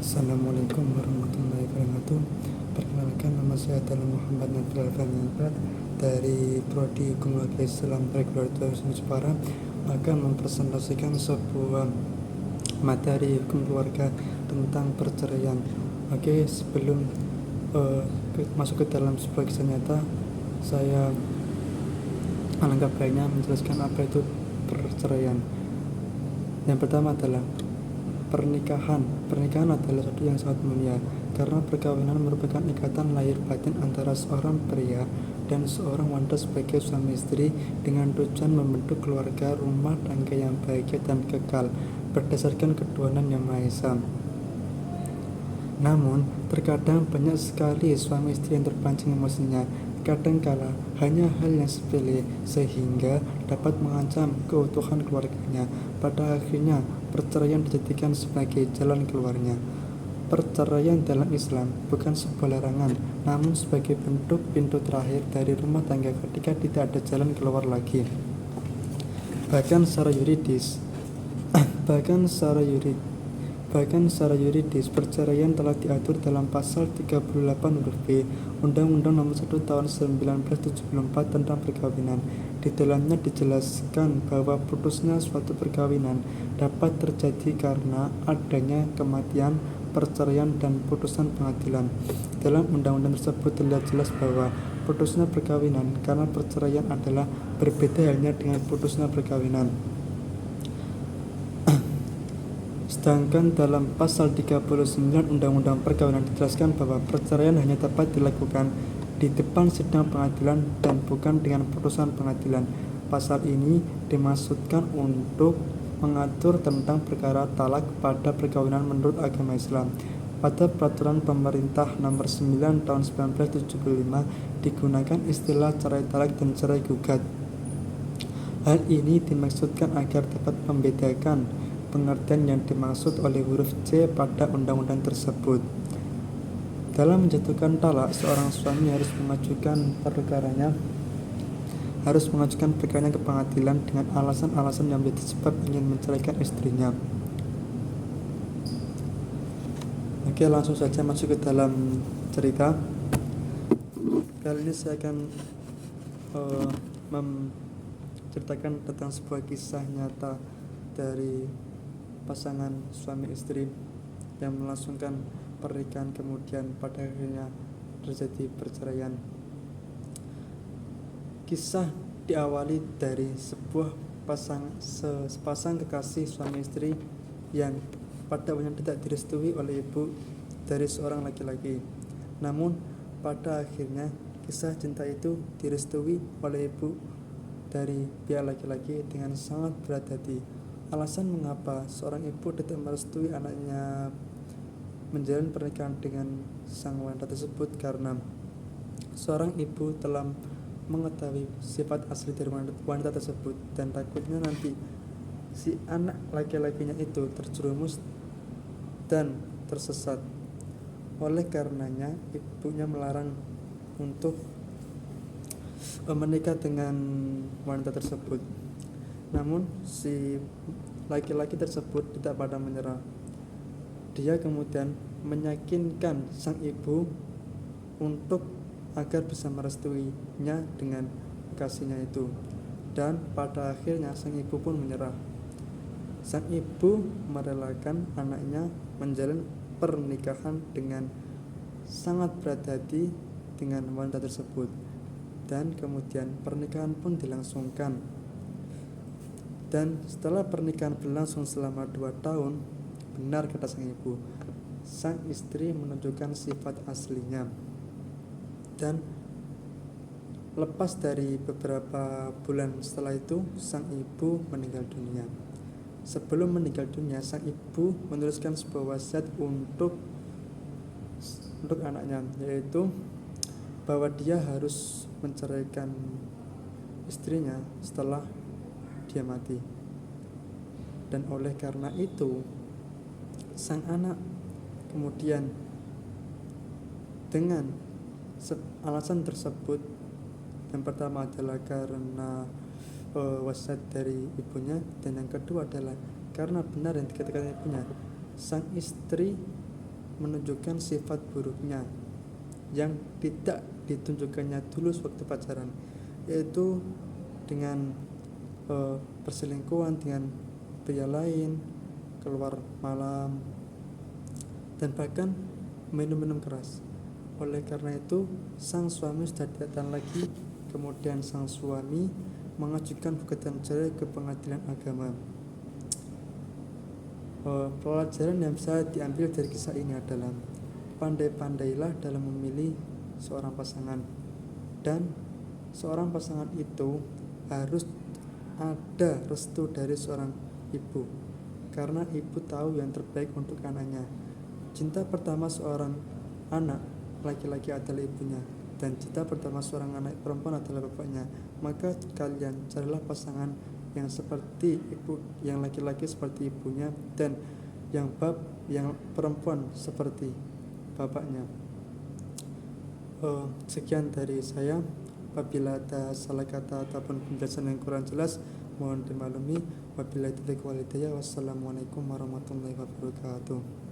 Assalamualaikum warahmatullahi wabarakatuh. Perkenalkan, nama saya adalah Muhammad Nabil Alfaniat dari Prodi Hukum Agama Islam Regular Jepara akan mempresentasikan sebuah materi hukum keluarga tentang perceraian. Oke, sebelum masuk ke dalam sebuah kisah nyata, saya alangkah baiknya menjelaskan apa itu perceraian. Yang pertama adalah Pernikahan adalah sesuatu yang sangat mulia karena perkawinan merupakan ikatan lahir batin antara seorang pria dan seorang wanita sebagai suami istri dengan tujuan membentuk keluarga rumah tangga yang bahagia dan kekal berdasarkan ketuhanan Yang Maha Esa. Namun, terkadang banyak sekali suami istri yang terpancing emosinya, kadangkala hanya hal yang sepele sehingga dapat mengancam keutuhan keluarganya. Pada akhirnya, perceraian dijadikan sebagai jalan keluarnya. Perceraian dalam Islam bukan sebuah larangan, namun sebagai bentuk pintu terakhir dari rumah tangga ketika tidak ada jalan keluar lagi. Bahkan secara yuridis, perceraian telah diatur dalam pasal 38 huruf B Undang-Undang Nomor 1 Tahun 1974 tentang perkawinan. Di dalamnya dijelaskan bahwa putusnya suatu perkawinan dapat terjadi karena adanya kematian, perceraian, dan putusan pengadilan. Dalam undang-undang tersebut terlihat jelas bahwa putusnya perkawinan karena perceraian adalah berbeda halnya dengan putusnya perkawinan. Sedangkan dalam pasal 39 Undang-Undang Perkawinan dijelaskan bahwa perceraian hanya dapat dilakukan di depan sidang pengadilan dan bukan dengan putusan pengadilan. Pasal ini dimaksudkan untuk mengatur tentang perkara talak pada perkawinan menurut agama Islam. Pada peraturan pemerintah nomor 9 tahun 1975 digunakan istilah cerai talak dan cerai gugat. Hal ini dimaksudkan agar dapat membedakan pengertian yang dimaksud oleh huruf C pada undang-undang tersebut. Dalam menjatuhkan talak, seorang suami harus mengajukan perkaranya ke pengadilan dengan alasan-alasan yang menjadi sebab ingin menceraikan istrinya. Oke, langsung saja masuk ke dalam cerita. Kali ini saya akan menceritakan tentang sebuah kisah nyata dari pasangan suami istri yang melangsungkan pernikahan kemudian pada akhirnya terjadi perceraian. Kisah diawali dari sepasang kekasih suami istri yang pada awalnya tidak direstui oleh ibu dari seorang laki-laki. Namun pada akhirnya kisah cinta itu direstui oleh ibu dari pihak laki-laki dengan sangat berat hati. Alasan mengapa seorang ibu tidak merestui anaknya menjalin pernikahan dengan sang wanita tersebut karena seorang ibu telah mengetahui sifat asli dari wanita tersebut dan takutnya nanti si anak laki-lakinya itu terjerumus dan tersesat. Oleh karenanya ibunya melarang untuk menikah dengan wanita tersebut. Namun si laki-laki tersebut tidak pada menyerah. Dia kemudian meyakinkan sang ibu untuk agar bisa merestuinya dengan kekasihnya itu. Dan pada akhirnya sang ibu pun menyerah. Sang ibu merelakan anaknya menjalin pernikahan dengan sangat berat hati dengan wanita tersebut. Dan kemudian pernikahan pun dilangsungkan. Dan setelah pernikahan berlangsung selama 2 tahun, benar kata sang ibu, sang istri menunjukkan sifat aslinya. Dan lepas dari beberapa bulan setelah itu, sang ibu meninggal dunia. Sebelum meninggal dunia, sang ibu menuliskan sebuah wasiat untuk anaknya, yaitu bahwa dia harus menceraikan istrinya setelah dia mati. Dan oleh karena itu, sang anak kemudian dengan alasan tersebut, yang pertama adalah karena wasiat dari ibunya, dan yang kedua adalah karena benar yang dikatakan ibunya, sang istri menunjukkan sifat buruknya yang tidak ditunjukkannya dulu waktu pacaran, yaitu dengan perselingkuhan dengan pria lain, keluar malam, dan bahkan minum-minum keras. Oleh karena itu, sang suami sudah datang lagi. Kemudian sang suami mengajukan gugatan cerai ke pengadilan agama. Pelajaran yang bisa diambil dari kisah ini adalah pandai-pandailah dalam memilih seorang pasangan, dan seorang pasangan itu harus ada restu dari seorang ibu, karena ibu tahu yang terbaik untuk anaknya. Cinta pertama seorang anak laki-laki adalah ibunya, dan cinta pertama seorang anak perempuan adalah bapaknya. Maka kalian carilah pasangan yang seperti ibu, yang laki-laki seperti ibunya, dan yang perempuan seperti bapaknya. Sekian dari saya. Apabila ada salah kata ataupun penjelasan yang kurang jelas, mohon dimaklumi. Wabillahi taufiq wal hidayah. Wassalamualaikum warahmatullahi wabarakatuh.